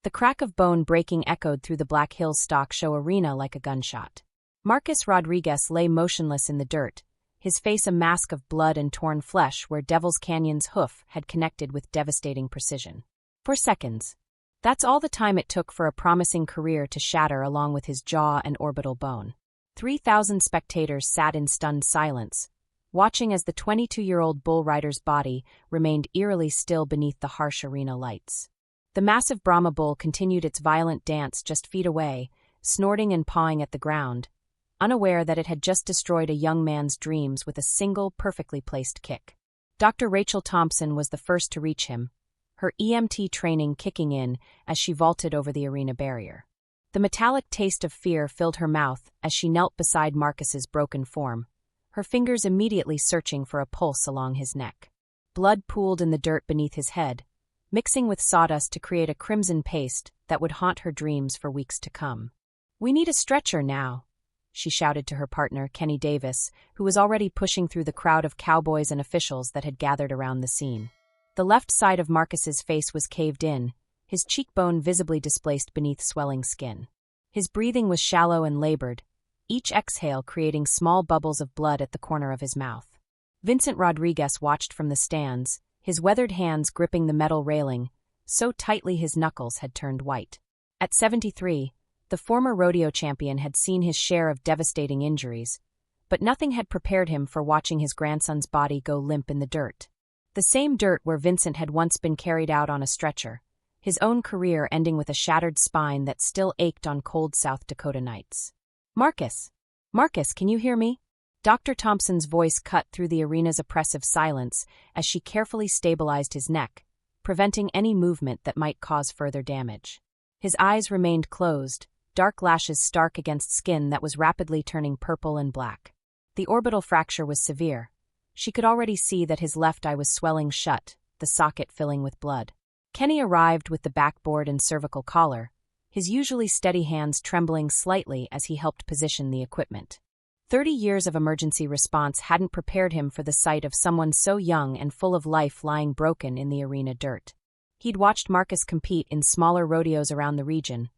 The crack of bone breaking echoed through the Black Hills stock show arena like a gunshot. Marcus Rodriguez lay motionless in the dirt, his face a mask of blood and torn flesh where Devil's Canyon's hoof had connected with devastating precision. For seconds. That's all the time it took for a promising career to shatter along with his jaw and orbital bone. 3,000 spectators sat in stunned silence, watching as the 22-year-old bull rider's body remained eerily still beneath the harsh arena lights. The massive Brahma bull continued its violent dance just feet away, snorting and pawing at the ground, unaware that it had just destroyed a young man's dreams with a single, perfectly placed kick. Dr. Rachel Thompson was the first to reach him, her EMT training kicking in as she vaulted over the arena barrier. The metallic taste of fear filled her mouth as she knelt beside Marcus's broken form, her fingers immediately searching for a pulse along his neck. Blood pooled in the dirt beneath his head, mixing with sawdust to create a crimson paste that would haunt her dreams for weeks to come. "We need a stretcher now," she shouted to her partner, Kenny Davis, who was already pushing through the crowd of cowboys and officials that had gathered around the scene. The left side of Marcus's face was caved in, his cheekbone visibly displaced beneath swelling skin. His breathing was shallow and labored, each exhale creating small bubbles of blood at the corner of his mouth. Vincent Rodriguez watched from the stands, his weathered hands gripping the metal railing, so tightly his knuckles had turned white. At 73, the former rodeo champion had seen his share of devastating injuries, but nothing had prepared him for watching his grandson's body go limp in the dirt. The same dirt where Vincent had once been carried out on a stretcher, his own career ending with a shattered spine that still ached on cold South Dakota nights. "Marcus! Marcus, can you hear me?" Dr. Thompson's voice cut through the arena's oppressive silence as she carefully stabilized his neck, preventing any movement that might cause further damage. His eyes remained closed, dark lashes stark against skin that was rapidly turning purple and black. The orbital fracture was severe. She could already see that his left eye was swelling shut, the socket filling with blood. Kenny arrived with the backboard and cervical collar, his usually steady hands trembling slightly as he helped position the equipment. 30 years of emergency response hadn't prepared him for the sight of someone so young and full of life lying broken in the arena dirt. He'd watched Marcus compete in smaller rodeos around the region,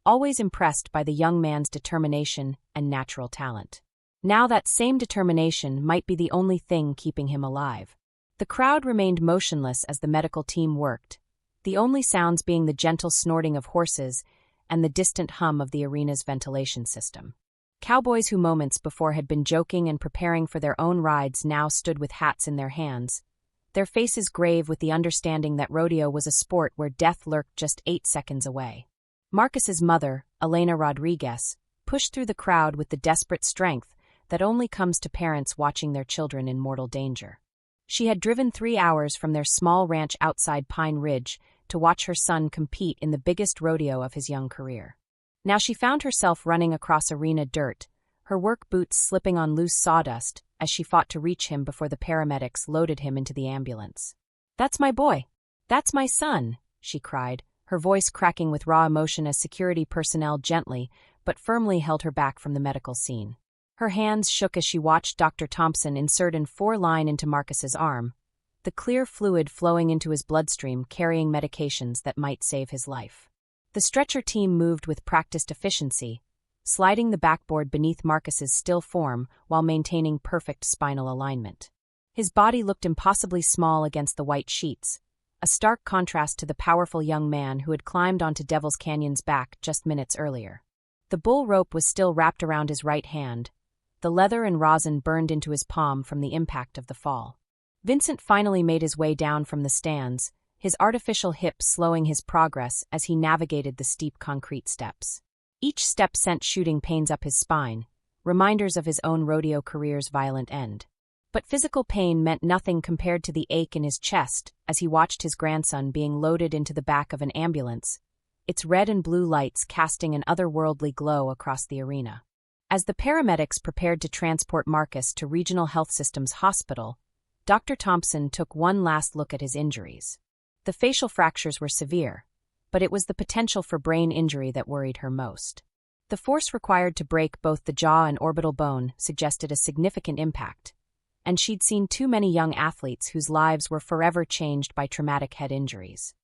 always impressed by the young man's determination and natural talent. Now that same determination might be the only thing keeping him alive. The crowd remained motionless as the medical team worked, the only sounds being the gentle snorting of horses and the distant hum of the arena's ventilation system. Cowboys who moments before had been joking and preparing for their own rides now stood with hats in their hands, their faces grave with the understanding that rodeo was a sport where death lurked just 8 seconds away. Marcus's mother, Elena Rodriguez, pushed through the crowd with the desperate strength that only comes to parents watching their children in mortal danger. She had driven 3 hours from their small ranch outside Pine Ridge to watch her son compete in the biggest rodeo of his young career. Now she found herself running across arena dirt, her work boots slipping on loose sawdust as she fought to reach him before the paramedics loaded him into the ambulance. "That's my boy. That's my son," she cried, her voice cracking with raw emotion as security personnel gently but firmly held her back from the medical scene. Her hands shook as she watched Dr. Thompson insert an 4-line into Marcus's arm, the clear fluid flowing into his bloodstream carrying medications that might save his life. The stretcher team moved with practiced efficiency, sliding the backboard beneath Marcus's still form while maintaining perfect spinal alignment. His body looked impossibly small against the white sheets, a stark contrast to the powerful young man who had climbed onto Devil's Canyon's back just minutes earlier. The bull rope was still wrapped around his right hand, the leather and rosin burned into his palm from the impact of the fall. Vincent finally made his way down from the stands, his artificial hip slowing his progress as he navigated the steep concrete steps. Each step sent shooting pains up his spine, reminders of his own rodeo career's violent end. But physical pain meant nothing compared to the ache in his chest as he watched his grandson being loaded into the back of an ambulance, its red and blue lights casting an otherworldly glow across the arena. As the paramedics prepared to transport Marcus to Regional Health Systems Hospital, Dr. Thompson took one last look at his injuries. The facial fractures were severe, but it was the potential for brain injury that worried her most. The force required to break both the jaw and orbital bone suggested a significant impact, and she'd seen too many young athletes whose lives were forever changed by traumatic head injuries.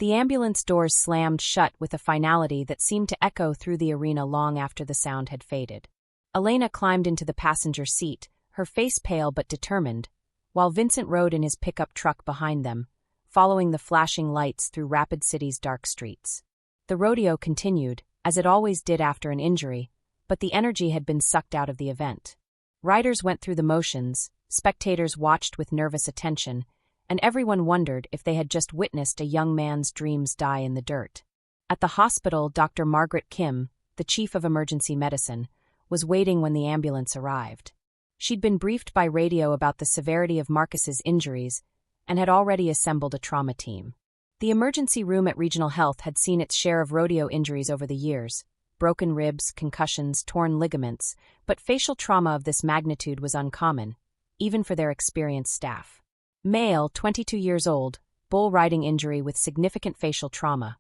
The ambulance doors slammed shut with a finality that seemed to echo through the arena long after the sound had faded. Elena climbed into the passenger seat, her face pale but determined, while Vincent rode in his pickup truck behind them, following the flashing lights through Rapid City's dark streets. The rodeo continued, as it always did after an injury, but the energy had been sucked out of the event. Riders went through the motions, spectators watched with nervous attention, and everyone wondered if they had just witnessed a young man's dreams die in the dirt. At the hospital, Dr. Margaret Kim, the chief of emergency medicine, was waiting when the ambulance arrived. She'd been briefed by radio about the severity of Marcus's injuries and had already assembled a trauma team. The emergency room at Regional Health had seen its share of rodeo injuries over the years, broken ribs, concussions, torn ligaments, but facial trauma of this magnitude was uncommon, even for their experienced staff. Male, 22 years old, bull riding injury with significant facial trauma,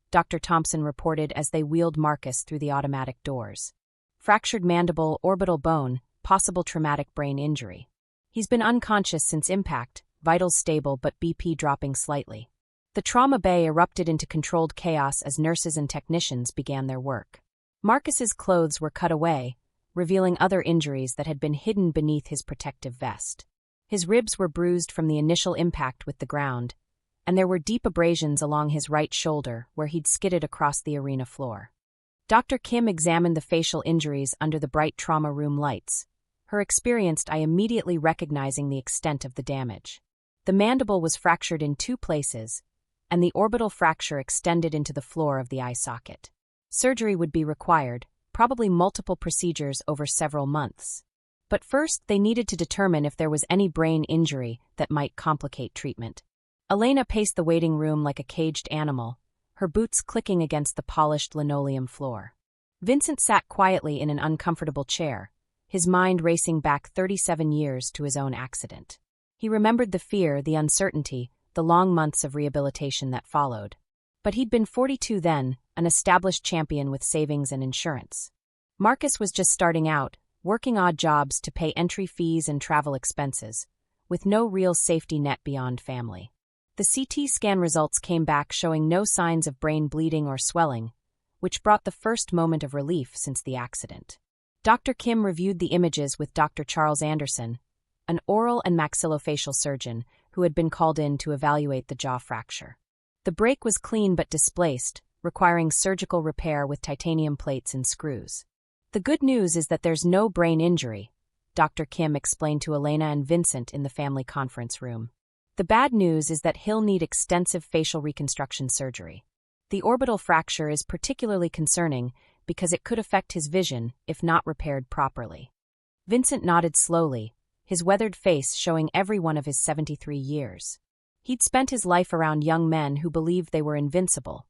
Dr. Thompson reported as they wheeled Marcus through the automatic doors. Fractured mandible, orbital bone, possible traumatic brain injury. He's been unconscious since impact, vitals stable but BP dropping slightly. The trauma bay erupted into controlled chaos as nurses and technicians began their work. Marcus's clothes were cut away, revealing other injuries that had been hidden beneath his protective vest. His ribs were bruised from the initial impact with the ground, and there were deep abrasions along his right shoulder where he'd skidded across the arena floor. Dr. Kim examined the facial injuries under the bright trauma room lights, her experienced eye immediately recognizing the extent of the damage. The mandible was fractured in 2 places, and the orbital fracture extended into the floor of the eye socket. Surgery would be required, probably multiple procedures over several months. But first, they needed to determine if there was any brain injury that might complicate treatment. Elena paced the waiting room like a caged animal, her boots clicking against the polished linoleum floor. Vincent sat quietly in an uncomfortable chair, his mind racing back 37 years to his own accident. He remembered the fear, the uncertainty, the long months of rehabilitation that followed. But he'd been 42 then, an established champion with savings and insurance. Marcus was just starting out, working odd jobs to pay entry fees and travel expenses, with no real safety net beyond family. The CT scan results came back showing no signs of brain bleeding or swelling, which brought the first moment of relief since the accident. Dr. Kim reviewed the images with Dr. Charles Anderson, an oral and maxillofacial surgeon who had been called in to evaluate the jaw fracture. The break was clean but displaced, requiring surgical repair with titanium plates and screws. The good news is that there's no brain injury, Dr. Kim explained to Elena and Vincent in the family conference room. The bad news is that he'll need extensive facial reconstruction surgery. The orbital fracture is particularly concerning because it could affect his vision if not repaired properly. Vincent nodded slowly, his weathered face showing every one of his 73 years. He'd spent his life around young men who believed they were invincible,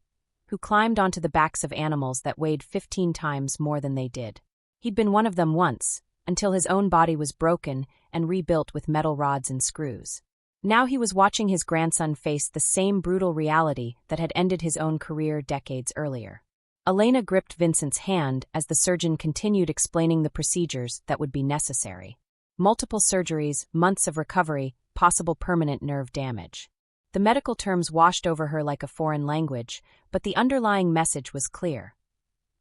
who climbed onto the backs of animals that weighed 15 times more than they did. He'd been one of them once, until his own body was broken and rebuilt with metal rods and screws. Now he was watching his grandson face the same brutal reality that had ended his own career decades earlier. Elena gripped Vincent's hand as the surgeon continued explaining the procedures that would be necessary. Multiple surgeries, months of recovery, possible permanent nerve damage. The medical terms washed over her like a foreign language, but the underlying message was clear.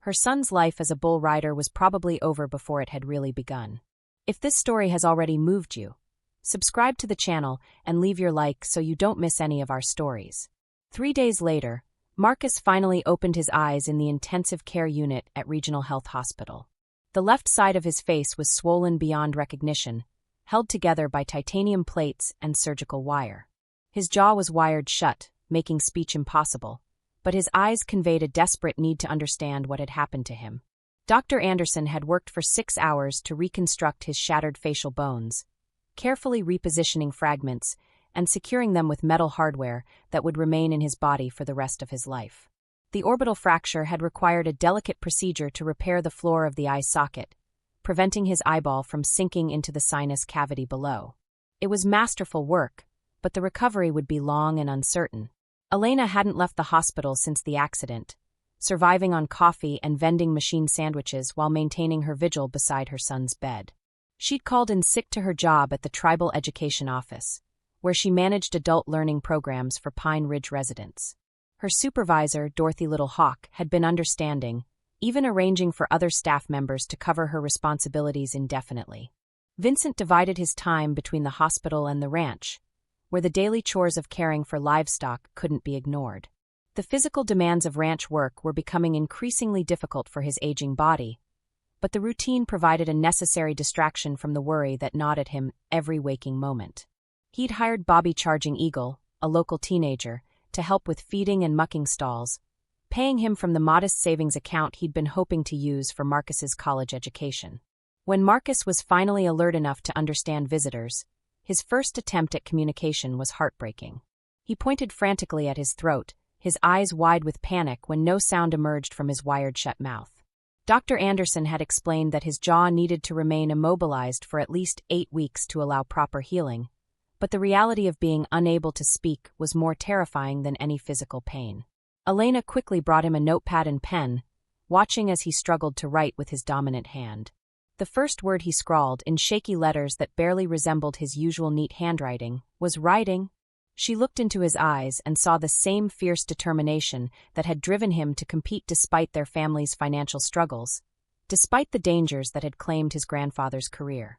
Her son's life as a bull rider was probably over before it had really begun. If this story has already moved you, subscribe to the channel and leave your like so you don't miss any of our stories. 3 days later, Marcus finally opened his eyes in the intensive care unit at Regional Health Hospital. The left side of his face was swollen beyond recognition, held together by titanium plates and surgical wire. His jaw was wired shut, making speech impossible, but his eyes conveyed a desperate need to understand what had happened to him. Dr. Anderson had worked for 6 hours to reconstruct his shattered facial bones, carefully repositioning fragments and securing them with metal hardware that would remain in his body for the rest of his life. The orbital fracture had required a delicate procedure to repair the floor of the eye socket, preventing his eyeball from sinking into the sinus cavity below. It was masterful work, but the recovery would be long and uncertain. Elena hadn't left the hospital since the accident, surviving on coffee and vending machine sandwiches while maintaining her vigil beside her son's bed. She'd called in sick to her job at the Tribal Education Office, where she managed adult learning programs for Pine Ridge residents. Her supervisor, Dorothy Little Hawk, had been understanding, even arranging for other staff members to cover her responsibilities indefinitely. Vincent divided his time between the hospital and the ranch, where the daily chores of caring for livestock couldn't be ignored. The physical demands of ranch work were becoming increasingly difficult for his aging body, but the routine provided a necessary distraction from the worry that gnawed at him every waking moment. He'd hired Bobby Charging Eagle, a local teenager, to help with feeding and mucking stalls, paying him from the modest savings account he'd been hoping to use for Marcus's college education. When Marcus was finally alert enough to understand visitors, his first attempt at communication was heartbreaking. He pointed frantically at his throat, his eyes wide with panic when no sound emerged from his wired-shut mouth. Dr. Anderson had explained that his jaw needed to remain immobilized for at least 8 weeks to allow proper healing, but the reality of being unable to speak was more terrifying than any physical pain. Elena quickly brought him a notepad and pen, watching as he struggled to write with his dominant hand. The first word he scrawled, in shaky letters that barely resembled his usual neat handwriting, was writing. She looked into his eyes and saw the same fierce determination that had driven him to compete despite their family's financial struggles, despite the dangers that had claimed his grandfather's career.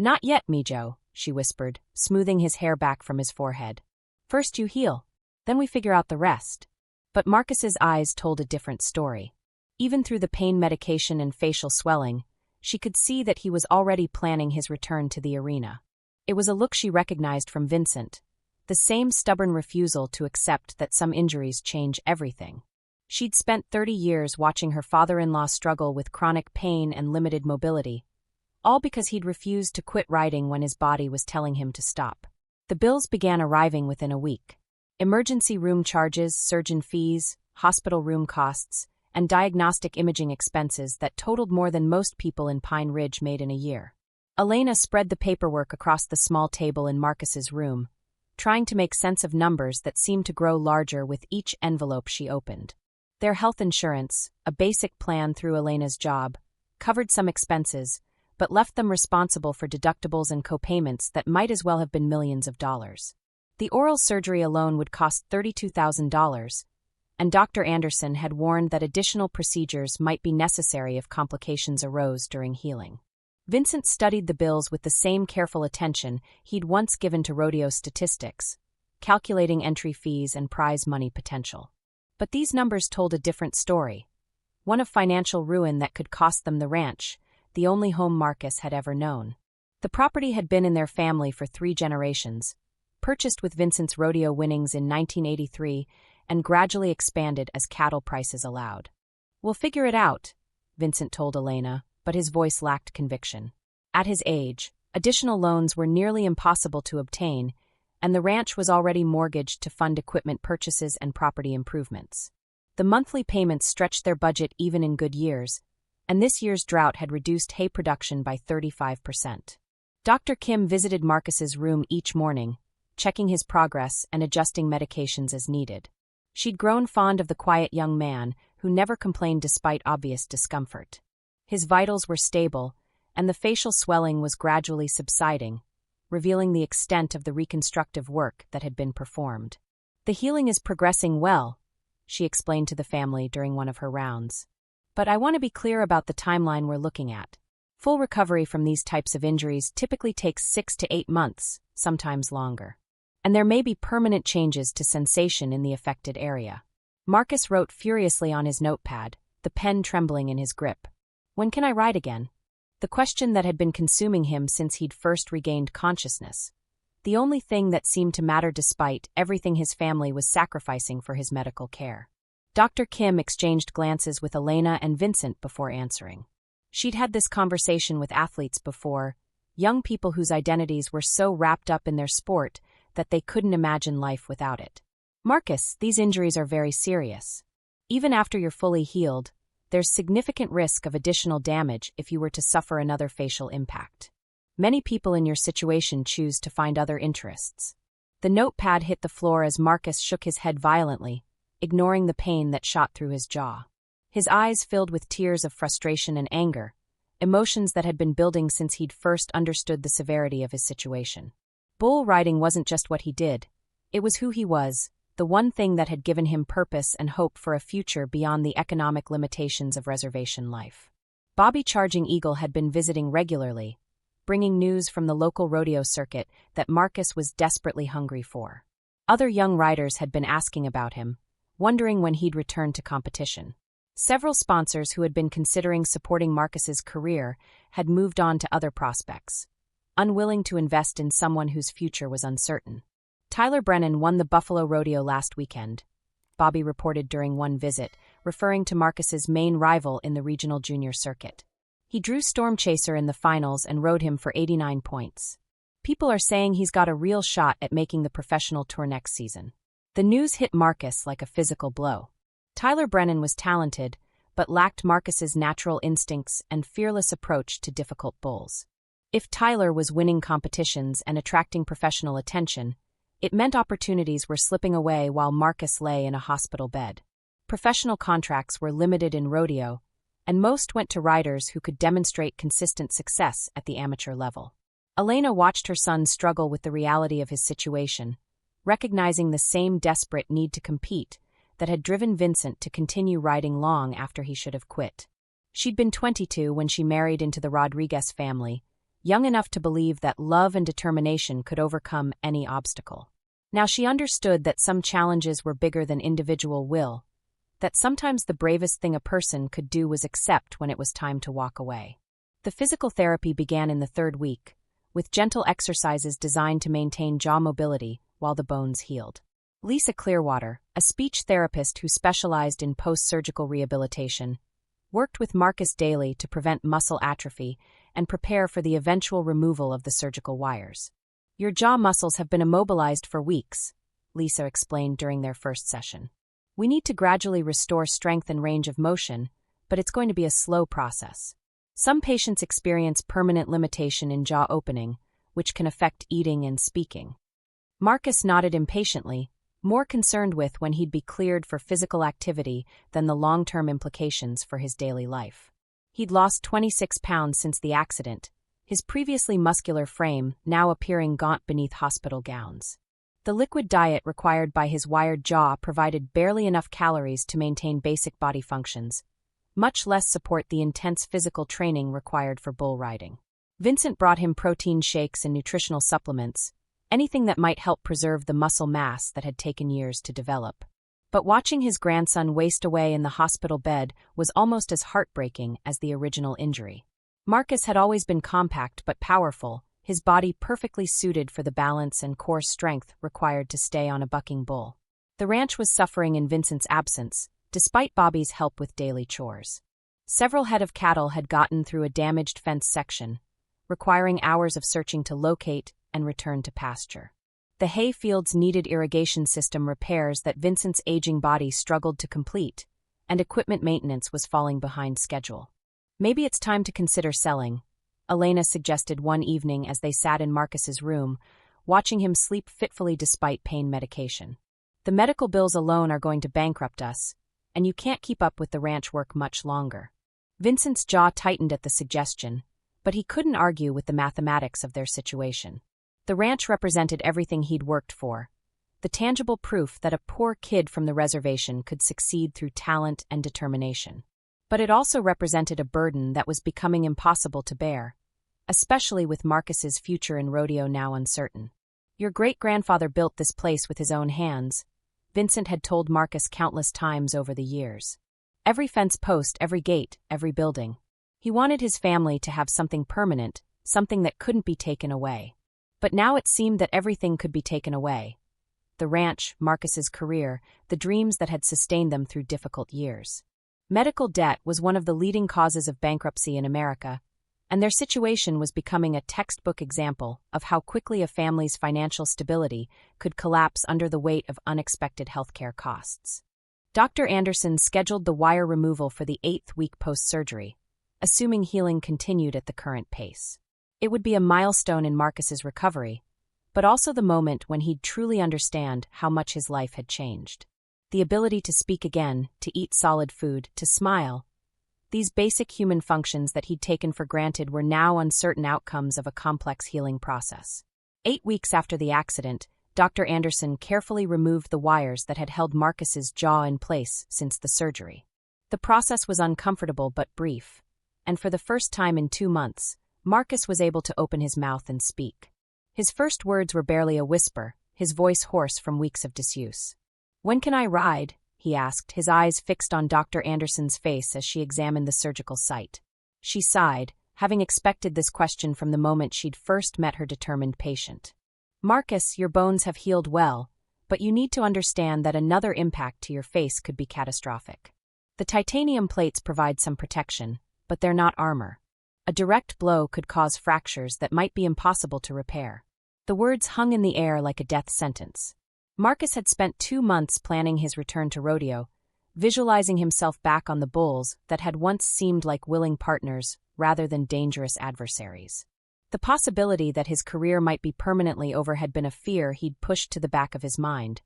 "Not yet, Mijo," she whispered, smoothing his hair back from his forehead. "First you heal, then we figure out the rest." But Marcus's eyes told a different story. Even through the pain medication and facial swelling, she could see that he was already planning his return to the arena. It was a look she recognized from Vincent, the same stubborn refusal to accept that some injuries change everything. She'd spent 30 years watching her father-in-law struggle with chronic pain and limited mobility, all because he'd refused to quit riding when his body was telling him to stop. The bills began arriving within a week. Emergency room charges, surgeon fees, hospital room costs, and diagnostic imaging expenses that totaled more than most people in Pine Ridge made in a year. Elena spread the paperwork across the small table in Marcus's room, trying to make sense of numbers that seemed to grow larger with each envelope she opened. Their health insurance, a basic plan through Elena's job, covered some expenses, but left them responsible for deductibles and copayments that might as well have been millions of dollars. The oral surgery alone would cost $32,000, and Dr. Anderson had warned that additional procedures might be necessary if complications arose during healing. Vincent studied the bills with the same careful attention he'd once given to rodeo statistics, calculating entry fees and prize money potential. But these numbers told a different story, one of financial ruin that could cost them the ranch, the only home Marcus had ever known. The property had been in their family for 3 generations, purchased with Vincent's rodeo winnings in 1983, and gradually expanded as cattle prices allowed. "We'll figure it out," Vincent told Elena, but his voice lacked conviction. At his age, additional loans were nearly impossible to obtain, and the ranch was already mortgaged to fund equipment purchases and property improvements. The monthly payments stretched their budget even in good years, and this year's drought had reduced hay production by 35%. Dr. Kim visited Marcus's room each morning, checking his progress and adjusting medications as needed. She'd grown fond of the quiet young man who never complained despite obvious discomfort. His vitals were stable, and the facial swelling was gradually subsiding, revealing the extent of the reconstructive work that had been performed. "The healing is progressing well," she explained to the family during one of her rounds. "But I want to be clear about the timeline we're looking at. Full recovery from these types of injuries typically takes 6 to 8 months, sometimes longer. And there may be permanent changes to sensation in the affected area." Marcus wrote furiously on his notepad, the pen trembling in his grip. "When can I ride again?" The question that had been consuming him since he'd first regained consciousness. The only thing that seemed to matter despite everything his family was sacrificing for his medical care. Dr. Kim exchanged glances with Elena and Vincent before answering. She'd had this conversation with athletes before, young people whose identities were so wrapped up in their sport that they couldn't imagine life without it. "Marcus, these injuries are very serious. Even after you're fully healed, there's significant risk of additional damage if you were to suffer another facial impact. Many people in your situation choose to find other interests." The notepad hit the floor as Marcus shook his head violently, ignoring the pain that shot through his jaw. His eyes filled with tears of frustration and anger, emotions that had been building since he'd first understood the severity of his situation. Bull riding wasn't just what he did, it was who he was, the one thing that had given him purpose and hope for a future beyond the economic limitations of reservation life. Bobby Charging Eagle had been visiting regularly, bringing news from the local rodeo circuit that Marcus was desperately hungry for. Other young riders had been asking about him, wondering when he'd return to competition. Several sponsors who had been considering supporting Marcus's career had moved on to other prospects, unwilling to invest in someone whose future was uncertain. Tyler Brennan won the Buffalo Rodeo last weekend, Bobby reported during one visit, referring to Marcus's main rival in the regional junior circuit. He drew Storm Chaser in the finals and rode him for 89 points. People are saying he's got a real shot at making the professional tour next season. The news hit Marcus like a physical blow. Tyler Brennan was talented, but lacked Marcus's natural instincts and fearless approach to difficult bulls. If Tyler was winning competitions and attracting professional attention, it meant opportunities were slipping away while Marcus lay in a hospital bed. Professional contracts were limited in rodeo, and most went to riders who could demonstrate consistent success at the amateur level. Elena watched her son struggle with the reality of his situation, recognizing the same desperate need to compete that had driven Vincent to continue riding long after he should have quit. She'd been 22 when she married into the Rodriguez family, young enough to believe that love and determination could overcome any obstacle. Now she understood that some challenges were bigger than individual will, that sometimes the bravest thing a person could do was accept when it was time to walk away. The physical therapy began in the third week, with gentle exercises designed to maintain jaw mobility while the bones healed. Lisa Clearwater, a speech therapist who specialized in post-surgical rehabilitation, worked with Marcus daily to prevent muscle atrophy and prepare for the eventual removal of the surgical wires. "Your jaw muscles have been immobilized for weeks," Lisa explained during their first session. "We need to gradually restore strength and range of motion, but it's going to be a slow process. Some patients experience permanent limitation in jaw opening, which can affect eating and speaking." Marcus nodded impatiently, more concerned with when he'd be cleared for physical activity than the long-term implications for his daily life. He'd lost 26 pounds since the accident, his previously muscular frame now appearing gaunt beneath hospital gowns. The liquid diet required by his wired jaw provided barely enough calories to maintain basic body functions, much less support the intense physical training required for bull riding. Vincent brought him protein shakes and nutritional supplements, anything that might help preserve the muscle mass that had taken years to develop. But watching his grandson waste away in the hospital bed was almost as heartbreaking as the original injury. Marcus had always been compact but powerful, his body perfectly suited for the balance and core strength required to stay on a bucking bull. The ranch was suffering in Vincent's absence, despite Bobby's help with daily chores. Several head of cattle had gotten through a damaged fence section, requiring hours of searching to locate and return to pasture. The hay fields needed irrigation system repairs that Vincent's aging body struggled to complete, and equipment maintenance was falling behind schedule. "Maybe it's time to consider selling," Elena suggested one evening as they sat in Marcus's room, watching him sleep fitfully despite pain medication. "The medical bills alone are going to bankrupt us, and you can't keep up with the ranch work much longer." Vincent's jaw tightened at the suggestion, but he couldn't argue with the mathematics of their situation. The ranch represented everything he'd worked for, the tangible proof that a poor kid from the reservation could succeed through talent and determination. But it also represented a burden that was becoming impossible to bear, especially with Marcus's future in rodeo now uncertain. "Your great-grandfather built this place with his own hands," Vincent had told Marcus countless times over the years. "Every fence post, every gate, every building." He wanted his family to have something permanent, something that couldn't be taken away. But now it seemed that everything could be taken away. The ranch, Marcus's career, the dreams that had sustained them through difficult years. Medical debt was one of the leading causes of bankruptcy in America, and their situation was becoming a textbook example of how quickly a family's financial stability could collapse under the weight of unexpected healthcare costs. Dr. Anderson scheduled the wire removal for the 8th week post-surgery, assuming healing continued at the current pace. It would be a milestone in Marcus's recovery, but also the moment when he'd truly understand how much his life had changed. The ability to speak again, to eat solid food, to smile. These basic human functions that he'd taken for granted were now uncertain outcomes of a complex healing process. 8 weeks after the accident, Dr. Anderson carefully removed the wires that had held Marcus's jaw in place since the surgery. The process was uncomfortable but brief, and for the first time in 2 months, Marcus was able to open his mouth and speak. His first words were barely a whisper, his voice hoarse from weeks of disuse. "When can I ride?" he asked, his eyes fixed on Dr. Anderson's face as she examined the surgical site. She sighed, having expected this question from the moment she'd first met her determined patient. "Marcus, your bones have healed well, but you need to understand that another impact to your face could be catastrophic. The titanium plates provide some protection, but they're not armor. A direct blow could cause fractures that might be impossible to repair." The words hung in the air like a death sentence. Marcus had spent 2 months planning his return to rodeo, visualizing himself back on the bulls that had once seemed like willing partners rather than dangerous adversaries. The possibility that his career might be permanently over had been a fear he'd pushed to the back of his mind,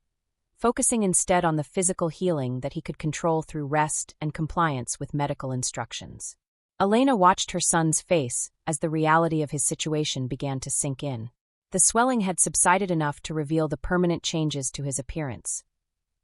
focusing instead on the physical healing that he could control through rest and compliance with medical instructions. Elena watched her son's face as the reality of his situation began to sink in. The swelling had subsided enough to reveal the permanent changes to his appearance.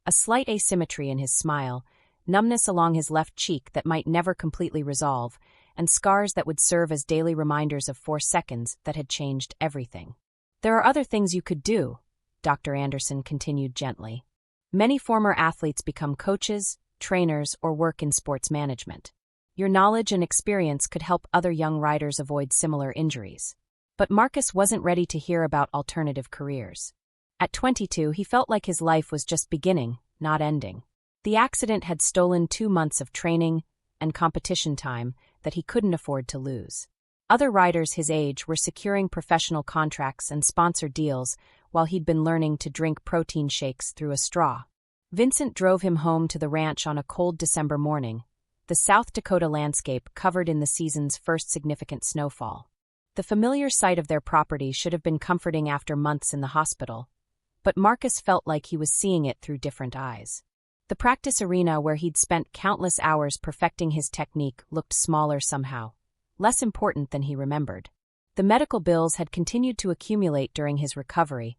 A slight asymmetry in his smile, numbness along his left cheek that might never completely resolve, and scars that would serve as daily reminders of 4 seconds that had changed everything. "There are other things you could do," Dr. Anderson continued gently. "Many former athletes become coaches, trainers, or work in sports management. Your knowledge and experience could help other young riders avoid similar injuries." But Marcus wasn't ready to hear about alternative careers. At 22, he felt like his life was just beginning, not ending. The accident had stolen 2 months of training and competition time that he couldn't afford to lose. Other riders his age were securing professional contracts and sponsored deals while he'd been learning to drink protein shakes through a straw. Vincent drove him home to the ranch on a cold December morning, the South Dakota landscape covered in the season's first significant snowfall. The familiar sight of their property should have been comforting after months in the hospital, but Marcus felt like he was seeing it through different eyes. The practice arena where he'd spent countless hours perfecting his technique looked smaller somehow, less important than he remembered. The medical bills had continued to accumulate during his recovery,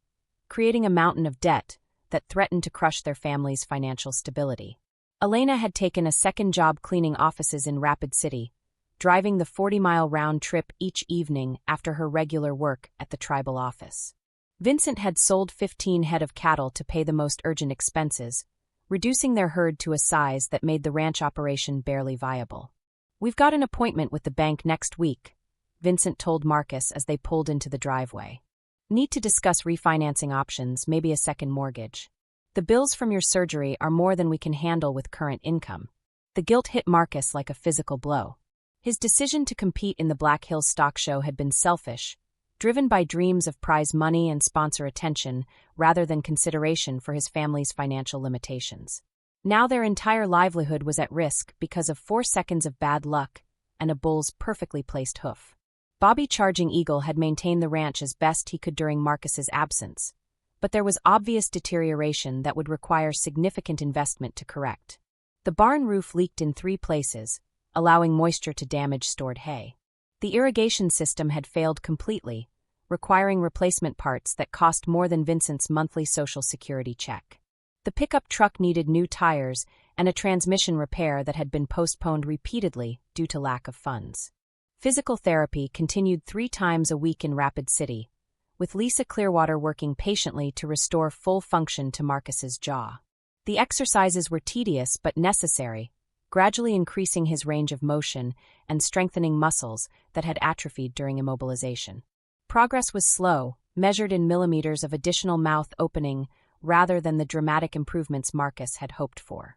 creating a mountain of debt that threatened to crush their family's financial stability. Elena had taken a second job cleaning offices in Rapid City, driving the 40-mile round trip each evening after her regular work at the tribal office. Vincent had sold 15 head of cattle to pay the most urgent expenses, reducing their herd to a size that made the ranch operation barely viable. "We've got an appointment with the bank next week," Vincent told Marcus as they pulled into the driveway. "Need to discuss refinancing options, maybe a second mortgage. The bills from your surgery are more than we can handle with current income." The guilt hit Marcus like a physical blow. His decision to compete in the Black Hills Stock Show had been selfish, driven by dreams of prize money and sponsor attention rather than consideration for his family's financial limitations. Now their entire livelihood was at risk because of 4 seconds of bad luck and a bull's perfectly placed hoof. Bobby Charging Eagle had maintained the ranch as best he could during Marcus's absence, but there was obvious deterioration that would require significant investment to correct. The barn roof leaked in 3 places, allowing moisture to damage stored hay. The irrigation system had failed completely, requiring replacement parts that cost more than Vincent's monthly Social Security check. The pickup truck needed new tires and a transmission repair that had been postponed repeatedly due to lack of funds. Physical therapy continued 3 times a week in Rapid City, with Lisa Clearwater working patiently to restore full function to Marcus's jaw. The exercises were tedious but necessary, gradually increasing his range of motion and strengthening muscles that had atrophied during immobilization. Progress was slow, measured in millimeters of additional mouth opening rather than the dramatic improvements Marcus had hoped for.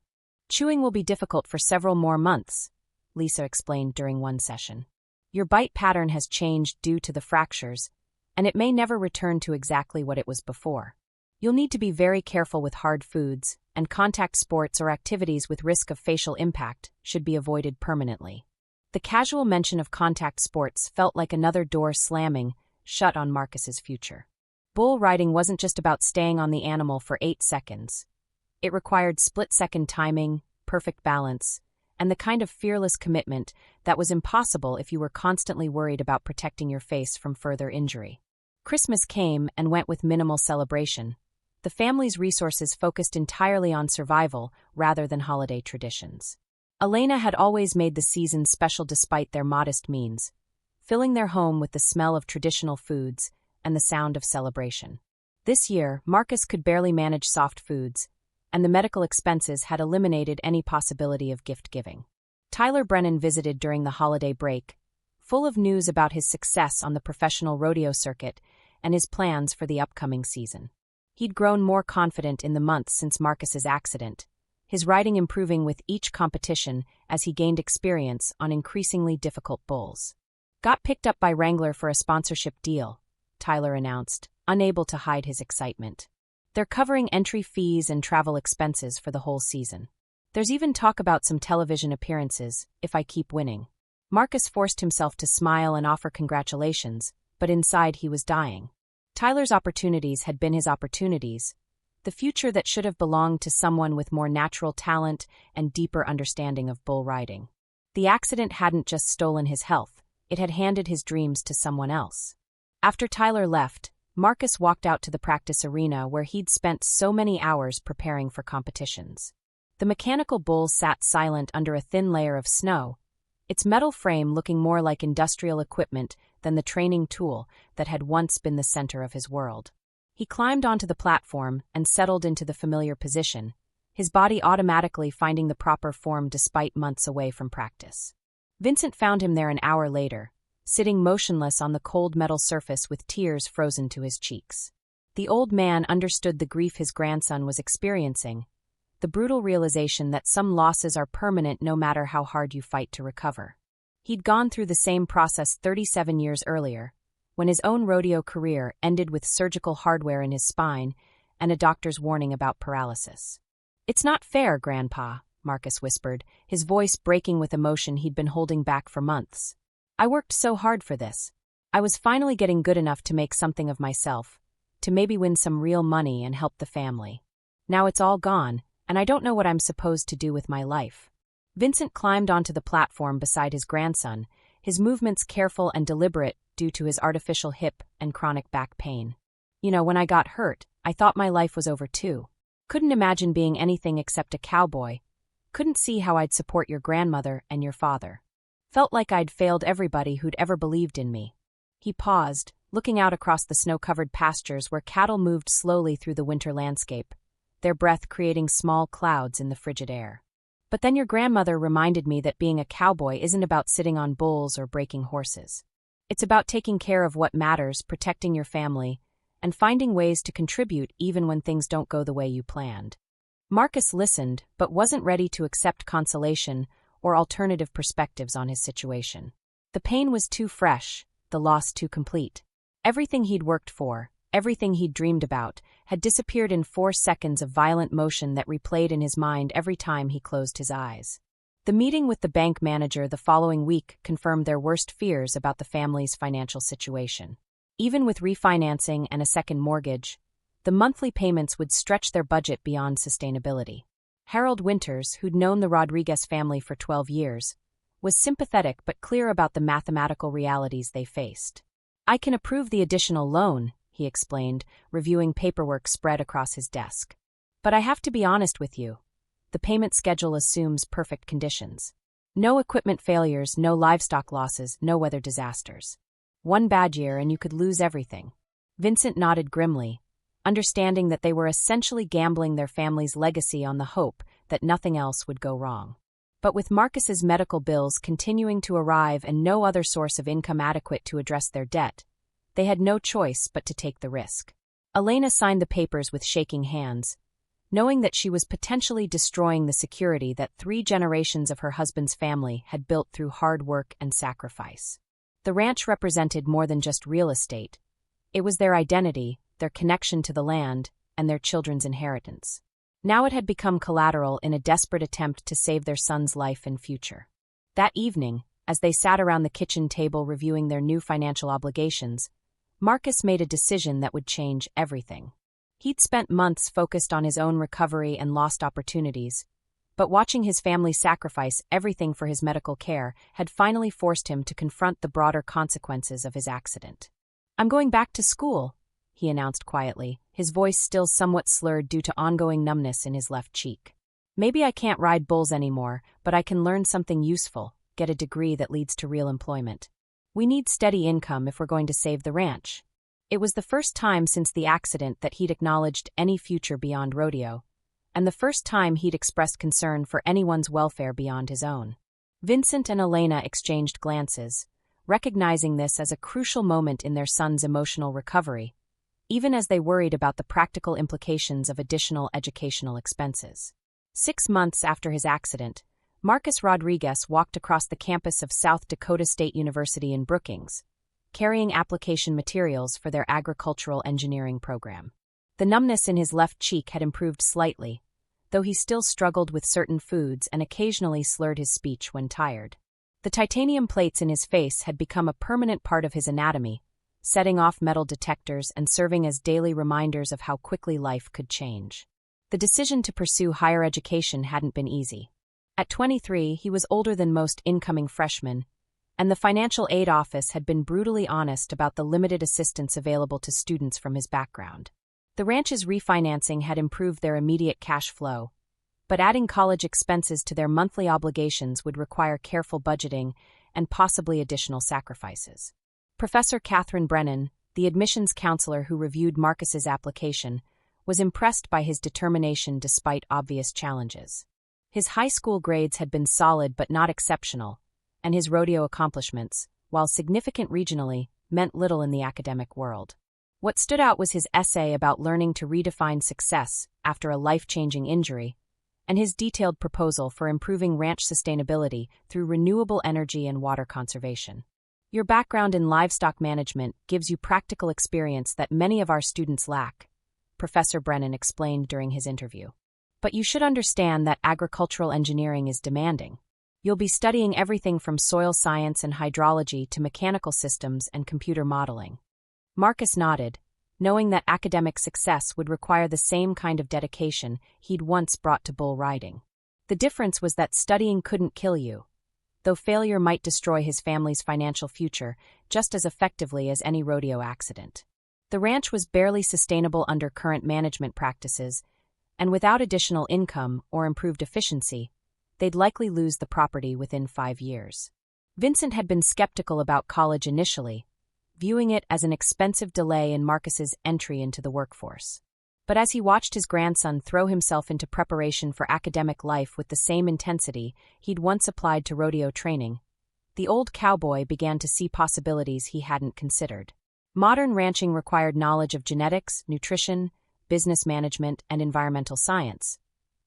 "Chewing will be difficult for several more months," Lisa explained during one session. "Your bite pattern has changed due to the fractures, and it may never return to exactly what it was before. You'll need to be very careful with hard foods, and contact sports or activities with risk of facial impact should be avoided permanently." The casual mention of contact sports felt like another door slamming shut on Marcus's future. Bull riding wasn't just about staying on the animal for 8 seconds. It required split-second timing, perfect balance, and the kind of fearless commitment that was impossible if you were constantly worried about protecting your face from further injury. Christmas came and went with minimal celebration, the family's resources focused entirely on survival rather than holiday traditions. Elena had always made the season special despite their modest means, filling their home with the smell of traditional foods and the sound of celebration. This year, Marcus could barely manage soft foods, and the medical expenses had eliminated any possibility of gift-giving. Tyler Brennan visited during the holiday break, full of news about his success on the professional rodeo circuit and his plans for the upcoming season. He'd grown more confident in the months since Marcus's accident, his riding improving with each competition as he gained experience on increasingly difficult bulls. "Got picked up by Wrangler for a sponsorship deal," Tyler announced, unable to hide his excitement. "They're covering entry fees and travel expenses for the whole season. There's even talk about some television appearances, if I keep winning." Marcus forced himself to smile and offer congratulations, but inside he was dying. Tyler's opportunities had been his opportunities, the future that should have belonged to someone with more natural talent and deeper understanding of bull riding. The accident hadn't just stolen his health, it had handed his dreams to someone else. After Tyler left, Marcus walked out to the practice arena where he'd spent so many hours preparing for competitions. The mechanical bull sat silent under a thin layer of snow, its metal frame looking more like industrial equipment than the training tool that had once been the center of his world. He climbed onto the platform and settled into the familiar position, his body automatically finding the proper form despite months away from practice. Vincent found him there an hour later, sitting motionless on the cold metal surface with tears frozen to his cheeks. The old man understood the grief his grandson was experiencing, the brutal realization that some losses are permanent no matter how hard you fight to recover. He'd gone through the same process 37 years earlier, when his own rodeo career ended with surgical hardware in his spine and a doctor's warning about paralysis. "It's not fair, Grandpa," Marcus whispered, his voice breaking with emotion he'd been holding back for months. "I worked so hard for this. I was finally getting good enough to make something of myself, to maybe win some real money and help the family. Now it's all gone, and I don't know what I'm supposed to do with my life." Vincent climbed onto the platform beside his grandson, his movements careful and deliberate due to his artificial hip and chronic back pain. "You know, when I got hurt, I thought my life was over too. Couldn't imagine being anything except a cowboy. Couldn't see how I'd support your grandmother and your father. Felt like I'd failed everybody who'd ever believed in me." He paused, looking out across the snow-covered pastures where cattle moved slowly through the winter landscape, their breath creating small clouds in the frigid air. "But then your grandmother reminded me that being a cowboy isn't about sitting on bulls or breaking horses. It's about taking care of what matters, protecting your family, and finding ways to contribute even when things don't go the way you planned." Marcus listened, but wasn't ready to accept consolation or alternative perspectives on his situation. The pain was too fresh, the loss too complete. Everything he'd worked for, everything he'd dreamed about, had disappeared in 4 seconds of violent motion that replayed in his mind every time he closed his eyes. The meeting with the bank manager the following week confirmed their worst fears about the family's financial situation. Even with refinancing and a second mortgage, the monthly payments would stretch their budget beyond sustainability. Harold Winters, who'd known the Rodriguez family for 12 years, was sympathetic but clear about the mathematical realities they faced. "I can approve the additional loan," he explained, reviewing paperwork spread across his desk. "But I have to be honest with you. The payment schedule assumes perfect conditions. No equipment failures, no livestock losses, no weather disasters. One bad year and you could lose everything." Vincent nodded grimly, understanding that they were essentially gambling their family's legacy on the hope that nothing else would go wrong. But with Marcus's medical bills continuing to arrive and no other source of income adequate to address their debt, they had no choice but to take the risk. Elena signed the papers with shaking hands, knowing that she was potentially destroying the security that 3 generations of her husband's family had built through hard work and sacrifice. The ranch represented more than just real estate. It was their identity, their connection to the land, and their children's inheritance. Now it had become collateral in a desperate attempt to save their son's life and future. That evening, as they sat around the kitchen table reviewing their new financial obligations, Marcus made a decision that would change everything. He'd spent months focused on his own recovery and lost opportunities, but watching his family sacrifice everything for his medical care had finally forced him to confront the broader consequences of his accident. "I'm going back to school," he announced quietly, his voice still somewhat slurred due to ongoing numbness in his left cheek. "Maybe I can't ride bulls anymore, but I can learn something useful, get a degree that leads to real employment. We need steady income if we're going to save the ranch." It was the first time since the accident that he'd acknowledged any future beyond rodeo, and the first time he'd expressed concern for anyone's welfare beyond his own. Vincent and Elena exchanged glances, recognizing this as a crucial moment in their son's emotional recovery, even as they worried about the practical implications of additional educational expenses. 6 months after his accident, Marcus Rodriguez walked across the campus of South Dakota State University in Brookings, carrying application materials for their agricultural engineering program. The numbness in his left cheek had improved slightly, though he still struggled with certain foods and occasionally slurred his speech when tired. The titanium plates in his face had become a permanent part of his anatomy, setting off metal detectors and serving as daily reminders of how quickly life could change. The decision to pursue higher education hadn't been easy. At 23, he was older than most incoming freshmen, and the financial aid office had been brutally honest about the limited assistance available to students from his background. The ranch's refinancing had improved their immediate cash flow, but adding college expenses to their monthly obligations would require careful budgeting and possibly additional sacrifices. Professor Catherine Brennan, the admissions counselor who reviewed Marcus's application, was impressed by his determination despite obvious challenges. His high school grades had been solid but not exceptional, and his rodeo accomplishments, while significant regionally, meant little in the academic world. What stood out was his essay about learning to redefine success after a life-changing injury, and his detailed proposal for improving ranch sustainability through renewable energy and water conservation. "Your background in livestock management gives you practical experience that many of our students lack," Professor Brennan explained during his interview. "But you should understand that agricultural engineering is demanding. You'll be studying everything from soil science and hydrology to mechanical systems and computer modeling." Marcus nodded, knowing that academic success would require the same kind of dedication he'd once brought to bull riding. The difference was that studying couldn't kill you, though failure might destroy his family's financial future just as effectively as any rodeo accident. The ranch was barely sustainable under current management practices, and without additional income or improved efficiency, they'd likely lose the property within 5 years. Vincent had been skeptical about college initially, viewing it as an expensive delay in Marcus's entry into the workforce. But as he watched his grandson throw himself into preparation for academic life with the same intensity he'd once applied to rodeo training, the old cowboy began to see possibilities he hadn't considered. Modern ranching required knowledge of genetics, nutrition, business management, and environmental science,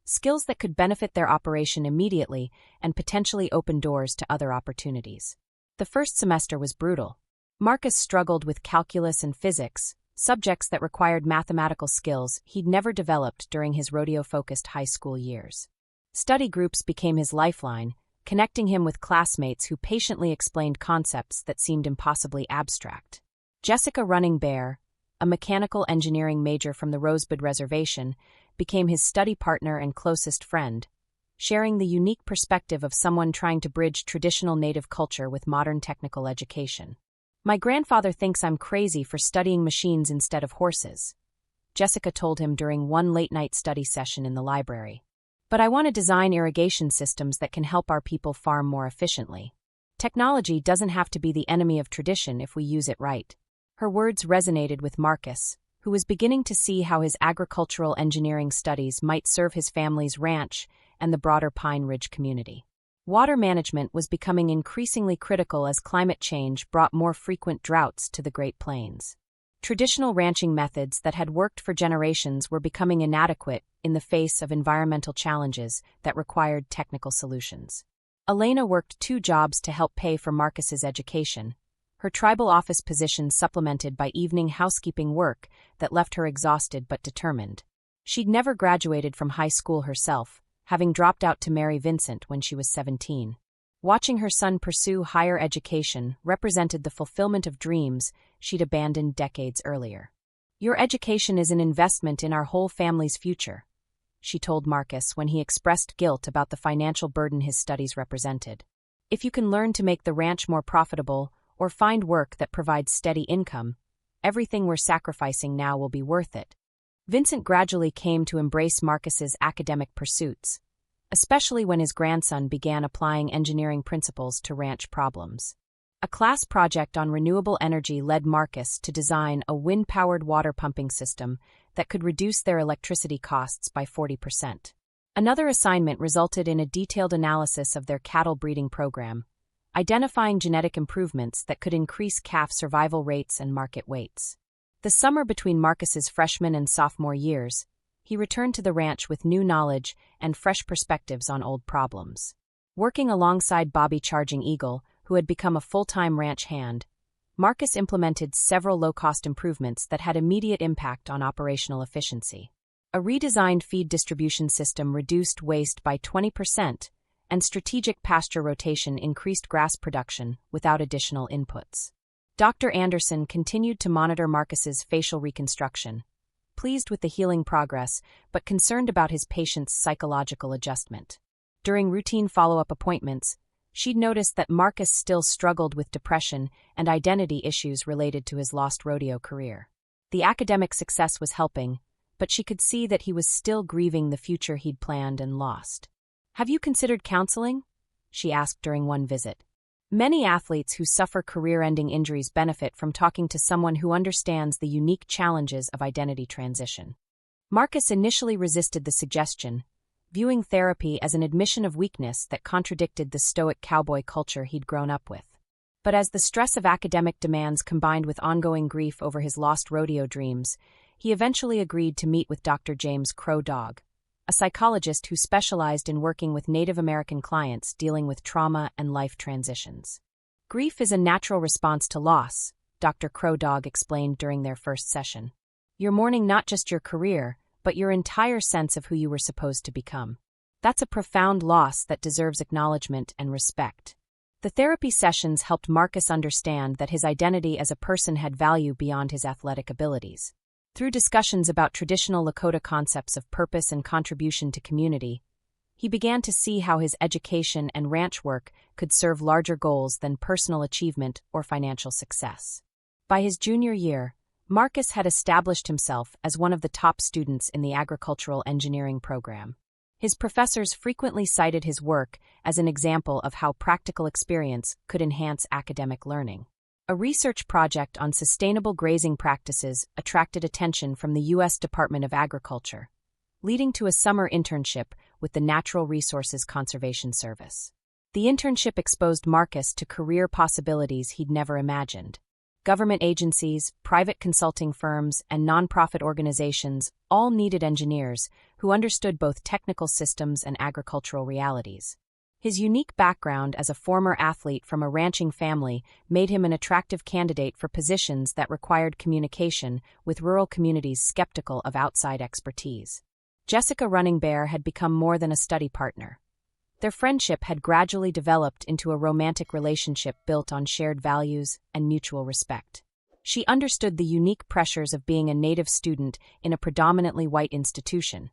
skills that could benefit their operation immediately and potentially open doors to other opportunities. The first semester was brutal. Marcus struggled with calculus and physics, subjects that required mathematical skills he'd never developed during his rodeo-focused high school years. Study groups became his lifeline, connecting him with classmates who patiently explained concepts that seemed impossibly abstract. Jessica Running Bear, a mechanical engineering major from the Rosebud Reservation, became his study partner and closest friend, sharing the unique perspective of someone trying to bridge traditional native culture with modern technical education. "My grandfather thinks I'm crazy for studying machines instead of horses," Jessica told him during one late-night study session in the library. "But I want to design irrigation systems that can help our people farm more efficiently. Technology doesn't have to be the enemy of tradition if we use it right." Her words resonated with Marcus, who was beginning to see how his agricultural engineering studies might serve his family's ranch and the broader Pine Ridge community. Water management was becoming increasingly critical as climate change brought more frequent droughts to the Great Plains. Traditional ranching methods that had worked for generations were becoming inadequate in the face of environmental challenges that required technical solutions. Elena worked 2 jobs to help pay for Marcus's education, her tribal office position supplemented by evening housekeeping work that left her exhausted but determined. She'd never graduated from high school herself, having dropped out to marry Vincent when she was 17. Watching her son pursue higher education represented the fulfillment of dreams she'd abandoned decades earlier. "Your education is an investment in our whole family's future," she told Marcus when he expressed guilt about the financial burden his studies represented. "If you can learn to make the ranch more profitable or find work that provides steady income, Everything we're sacrificing now will be worth it. Vincent gradually came to embrace Marcus's academic pursuits, especially when his grandson began applying engineering principles to ranch problems. A class project on renewable energy led Marcus to design a wind-powered water pumping system that could reduce their electricity costs by 40%. Another assignment resulted in a detailed analysis of their cattle breeding program, identifying genetic improvements that could increase calf survival rates and market weights. The summer between Marcus's freshman and sophomore years, he returned to the ranch with new knowledge and fresh perspectives on old problems. Working alongside Bobby Charging Eagle, who had become a full-time ranch hand, Marcus implemented several low-cost improvements that had immediate impact on operational efficiency. A redesigned feed distribution system reduced waste by 20%, and strategic pasture rotation increased grass production without additional inputs. Dr. Anderson continued to monitor Marcus's facial reconstruction, pleased with the healing progress but concerned about his patient's psychological adjustment. During routine follow-up appointments, she'd noticed that Marcus still struggled with depression and identity issues related to his lost rodeo career. The academic success was helping, but she could see that he was still grieving the future he'd planned and lost. "Have you considered counseling?" she asked during one visit. Many athletes who suffer career-ending injuries benefit from talking to someone who understands the unique challenges of identity transition. Marcus initially resisted the suggestion, viewing therapy as an admission of weakness that contradicted the stoic cowboy culture he'd grown up with. But as the stress of academic demands combined with ongoing grief over his lost rodeo dreams, he eventually agreed to meet with Dr. James Crow Dog, a psychologist who specialized in working with Native American clients dealing with trauma and life transitions. "Grief is a natural response to loss," Dr. Crow Dog explained during their first session. "You're mourning not just your career, but your entire sense of who you were supposed to become. That's a profound loss that deserves acknowledgement and respect." The therapy sessions helped Marcus understand that his identity as a person had value beyond his athletic abilities. Through discussions about traditional Lakota concepts of purpose and contribution to community, he began to see how his education and ranch work could serve larger goals than personal achievement or financial success. By his junior year, Marcus had established himself as one of the top students in the agricultural engineering program. His professors frequently cited his work as an example of how practical experience could enhance academic learning. A research project on sustainable grazing practices attracted attention from the U.S. Department of Agriculture, leading to a summer internship with the Natural Resources Conservation Service. The internship exposed Marcus to career possibilities he'd never imagined. Government agencies, private consulting firms, and nonprofit organizations all needed engineers who understood both technical systems and agricultural realities. His unique background as a former athlete from a ranching family made him an attractive candidate for positions that required communication with rural communities skeptical of outside expertise. Jessica Running Bear had become more than a study partner. Their friendship had gradually developed into a romantic relationship built on shared values and mutual respect. She understood the unique pressures of being a Native student in a predominantly white institution,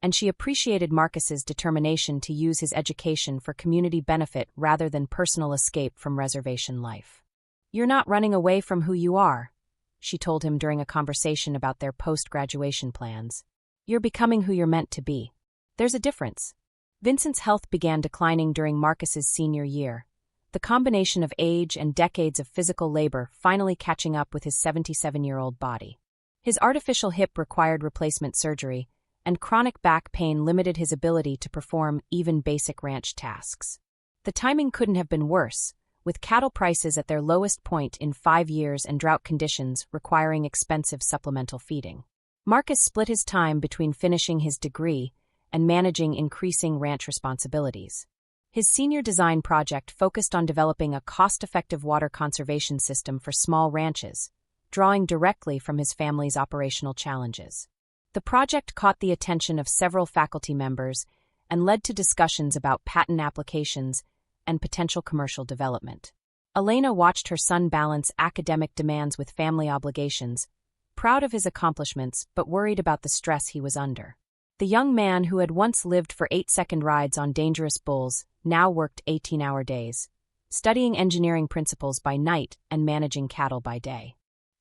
and she appreciated Marcus's determination to use his education for community benefit rather than personal escape from reservation life. "You're not running away from who you are," she told him during a conversation about their post-graduation plans. "You're becoming who you're meant to be. There's a difference." Vincent's health began declining during Marcus's senior year, the combination of age and decades of physical labor finally catching up with his 77-year-old body. His artificial hip required replacement surgery, and chronic back pain limited his ability to perform even basic ranch tasks. The timing couldn't have been worse, with cattle prices at their lowest point in 5 years and drought conditions requiring expensive supplemental feeding. Marcus split his time between finishing his degree and managing increasing ranch responsibilities. His senior design project focused on developing a cost-effective water conservation system for small ranches, drawing directly from his family's operational challenges. The project caught the attention of several faculty members and led to discussions about patent applications and potential commercial development. Elena watched her son balance academic demands with family obligations, proud of his accomplishments but worried about the stress he was under. The young man who had once lived for 8-second rides on dangerous bulls now worked 18-hour days, studying engineering principles by night and managing cattle by day.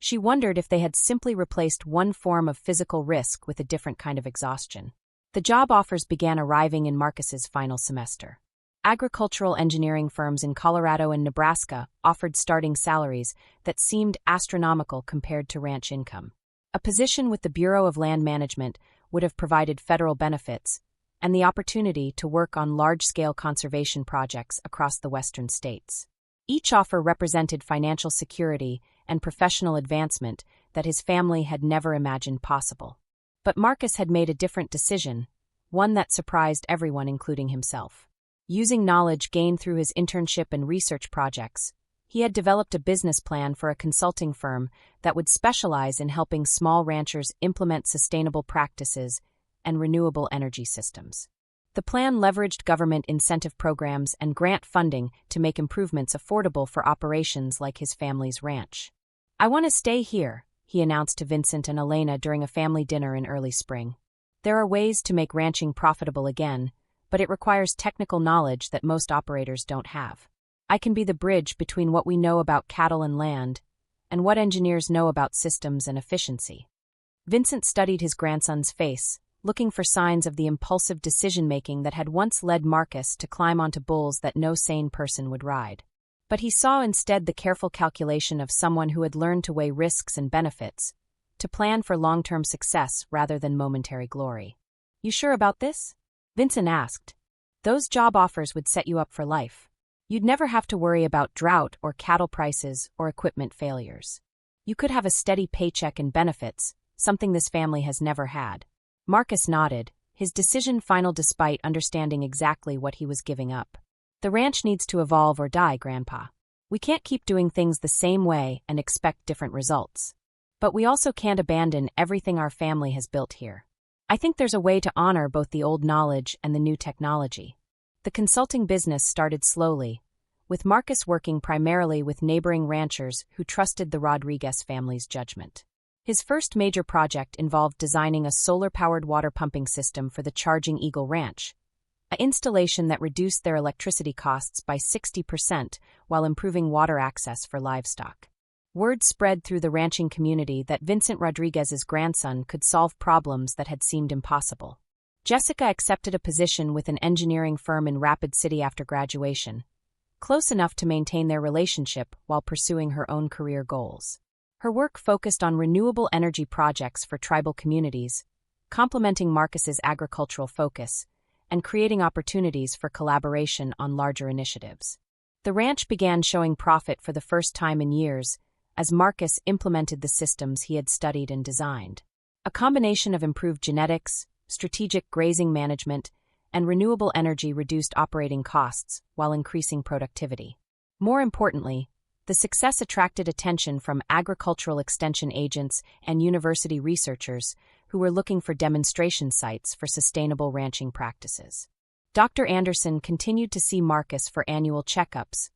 She wondered if they had simply replaced one form of physical risk with a different kind of exhaustion. The job offers began arriving in Marcus's final semester. Agricultural engineering firms in Colorado and Nebraska offered starting salaries that seemed astronomical compared to ranch income. A position with the Bureau of Land Management would have provided federal benefits and the opportunity to work on large-scale conservation projects across the western states. Each offer represented financial security and professional advancement that his family had never imagined possible. But Marcus had made a different decision, one that surprised everyone, including himself. Using knowledge gained through his internship and research projects, he had developed a business plan for a consulting firm that would specialize in helping small ranchers implement sustainable practices and renewable energy systems. The plan leveraged government incentive programs and grant funding to make improvements affordable for operations like his family's ranch. "I want to stay here," he announced to Vincent and Elena during a family dinner in early spring. "There are ways to make ranching profitable again, but it requires technical knowledge that most operators don't have. I can be the bridge between what we know about cattle and land and what engineers know about systems and efficiency." Vincent studied his grandson's face, looking for signs of the impulsive decision-making that had once led Marcus to climb onto bulls that no sane person would ride. But he saw instead the careful calculation of someone who had learned to weigh risks and benefits, to plan for long-term success rather than momentary glory. "You sure about this?" Vincent asked. "Those job offers would set you up for life. You'd never have to worry about drought or cattle prices or equipment failures. You could have a steady paycheck and benefits, something this family has never had." Marcus nodded, his decision final despite understanding exactly what he was giving up. "The ranch needs to evolve or die, Grandpa. We can't keep doing things the same way and expect different results. But we also can't abandon everything our family has built here. I think there's a way to honor both the old knowledge and the new technology." The consulting business started slowly, with Marcus working primarily with neighboring ranchers who trusted the Rodriguez family's judgment. His first major project involved designing a solar-powered water pumping system for the Charging Eagle Ranch, an installation that reduced their electricity costs by 60% while improving water access for livestock. Word spread through the ranching community that Vincent Rodriguez's grandson could solve problems that had seemed impossible. Jessica accepted a position with an engineering firm in Rapid City after graduation, close enough to maintain their relationship while pursuing her own career goals. Her work focused on renewable energy projects for tribal communities, complementing Marcus's agricultural focus, and creating opportunities for collaboration on larger initiatives. The ranch began showing profit for the first time in years, as Marcus implemented the systems he had studied and designed. A combination of improved genetics, strategic grazing management, and renewable energy reduced operating costs while increasing productivity. More importantly, the success attracted attention from agricultural extension agents and university researchers who were looking for demonstration sites for sustainable ranching practices. Dr. Anderson continued to see Marcus for annual checkups,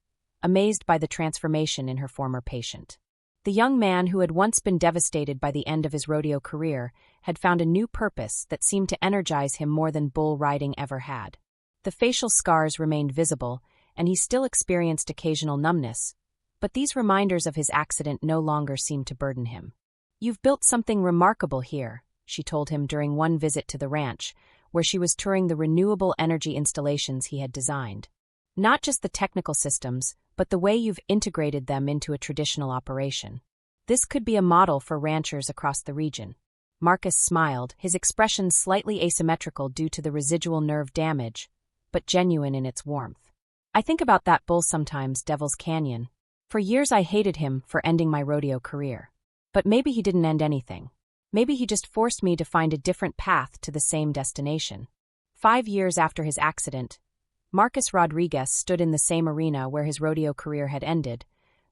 amazed by the transformation in her former patient. The young man who had once been devastated by the end of his rodeo career had found a new purpose that seemed to energize him more than bull riding ever had. The facial scars remained visible, and he still experienced occasional numbness, but these reminders of his accident no longer seemed to burden him. "You've built something remarkable here," she told him during one visit to the ranch, where she was touring the renewable energy installations he had designed. "Not just the technical systems, but the way you've integrated them into a traditional operation. This could be a model for ranchers across the region." Marcus smiled, his expression slightly asymmetrical due to the residual nerve damage, but genuine in its warmth. "I think about that bull sometimes, Devil's Canyon. For years I hated him for ending my rodeo career. But maybe he didn't end anything. Maybe he just forced me to find a different path to the same destination." 5 years after his accident, Marcus Rodriguez stood in the same arena where his rodeo career had ended,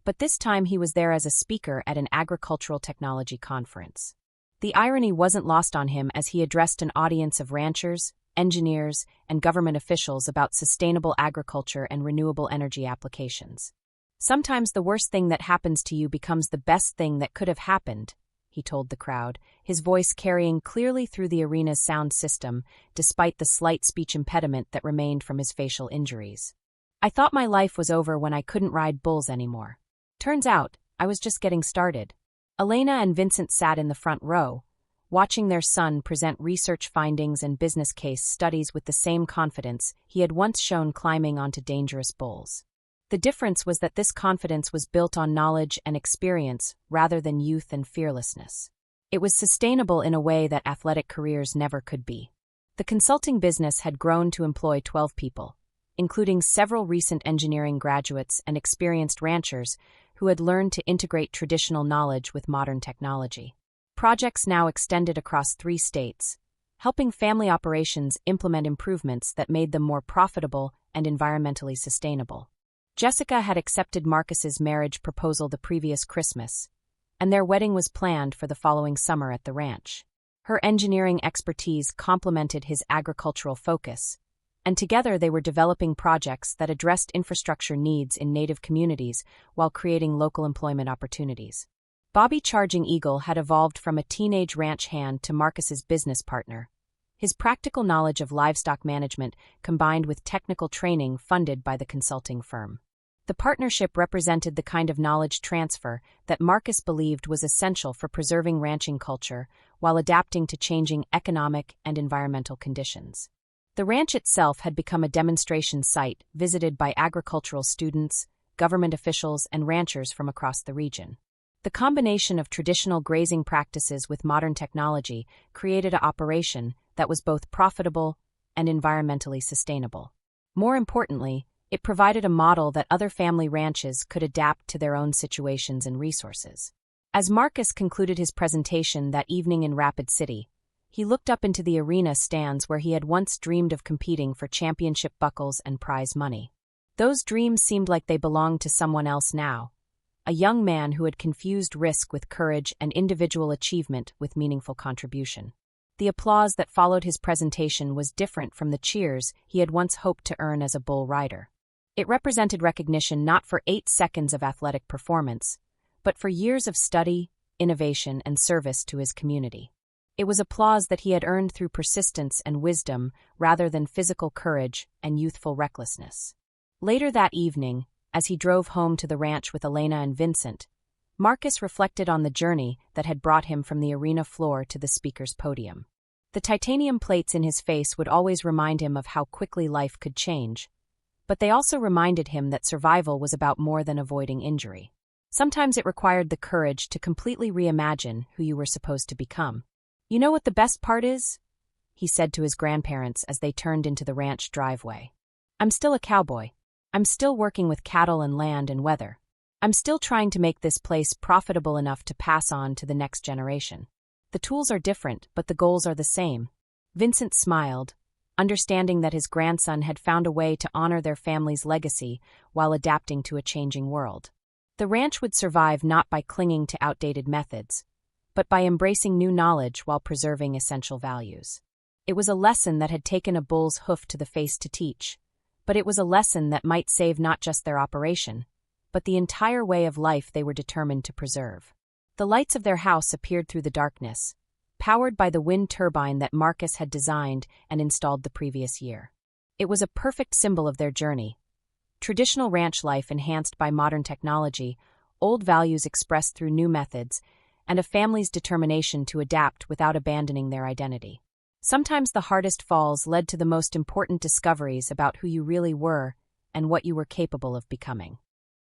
but this time he was there as a speaker at an agricultural technology conference. The irony wasn't lost on him as he addressed an audience of ranchers, engineers, and government officials about sustainable agriculture and renewable energy applications. "Sometimes the worst thing that happens to you becomes the best thing that could have happened," he told the crowd, his voice carrying clearly through the arena's sound system, despite the slight speech impediment that remained from his facial injuries. "I thought my life was over when I couldn't ride bulls anymore. Turns out, I was just getting started." Elena and Vincent sat in the front row, watching their son present research findings and business case studies with the same confidence he had once shown climbing onto dangerous bulls. The difference was that this confidence was built on knowledge and experience rather than youth and fearlessness. It was sustainable in a way that athletic careers never could be. The consulting business had grown to employ 12 people, including several recent engineering graduates and experienced ranchers who had learned to integrate traditional knowledge with modern technology. Projects now extended across 3 states, helping family operations implement improvements that made them more profitable and environmentally sustainable. Jessica had accepted Marcus's marriage proposal the previous Christmas, and their wedding was planned for the following summer at the ranch. Her engineering expertise complemented his agricultural focus, and together they were developing projects that addressed infrastructure needs in native communities while creating local employment opportunities. Bobby Charging Eagle had evolved from a teenage ranch hand to Marcus's business partner. His practical knowledge of livestock management combined with technical training funded by the consulting firm. The partnership represented the kind of knowledge transfer that Marcus believed was essential for preserving ranching culture while adapting to changing economic and environmental conditions. The ranch itself had become a demonstration site visited by agricultural students, government officials, and ranchers from across the region. The combination of traditional grazing practices with modern technology created an operation that was both profitable and environmentally sustainable. More importantly, it provided a model that other family ranches could adapt to their own situations and resources. As Marcus concluded his presentation that evening in Rapid City, he looked up into the arena stands where he had once dreamed of competing for championship buckles and prize money. Those dreams seemed like they belonged to someone else now, a young man who had confused risk with courage and individual achievement with meaningful contribution. The applause that followed his presentation was different from the cheers he had once hoped to earn as a bull rider. It represented recognition not for 8 seconds of athletic performance, but for years of study, innovation, and service to his community. It was applause that he had earned through persistence and wisdom rather than physical courage and youthful recklessness. Later that evening, as he drove home to the ranch with Elena and Vincent, Marcus reflected on the journey that had brought him from the arena floor to the speaker's podium. The titanium plates in his face would always remind him of how quickly life could change, but they also reminded him that survival was about more than avoiding injury. Sometimes it required the courage to completely reimagine who you were supposed to become. "You know what the best part is?" he said to his grandparents as they turned into the ranch driveway. "I'm still a cowboy. I'm still working with cattle and land and weather. I'm still trying to make this place profitable enough to pass on to the next generation. The tools are different, but the goals are the same." Vincent smiled, understanding that his grandson had found a way to honor their family's legacy while adapting to a changing world. The ranch would survive not by clinging to outdated methods, but by embracing new knowledge while preserving essential values. It was a lesson that had taken a bull's hoof to the face to teach, but it was a lesson that might save not just their operation, but the entire way of life they were determined to preserve. The lights of their house appeared through the darkness, powered by the wind turbine that Marcus had designed and installed the previous year. It was a perfect symbol of their journey. Traditional ranch life enhanced by modern technology, old values expressed through new methods, and a family's determination to adapt without abandoning their identity. Sometimes the hardest falls led to the most important discoveries about who you really were and what you were capable of becoming.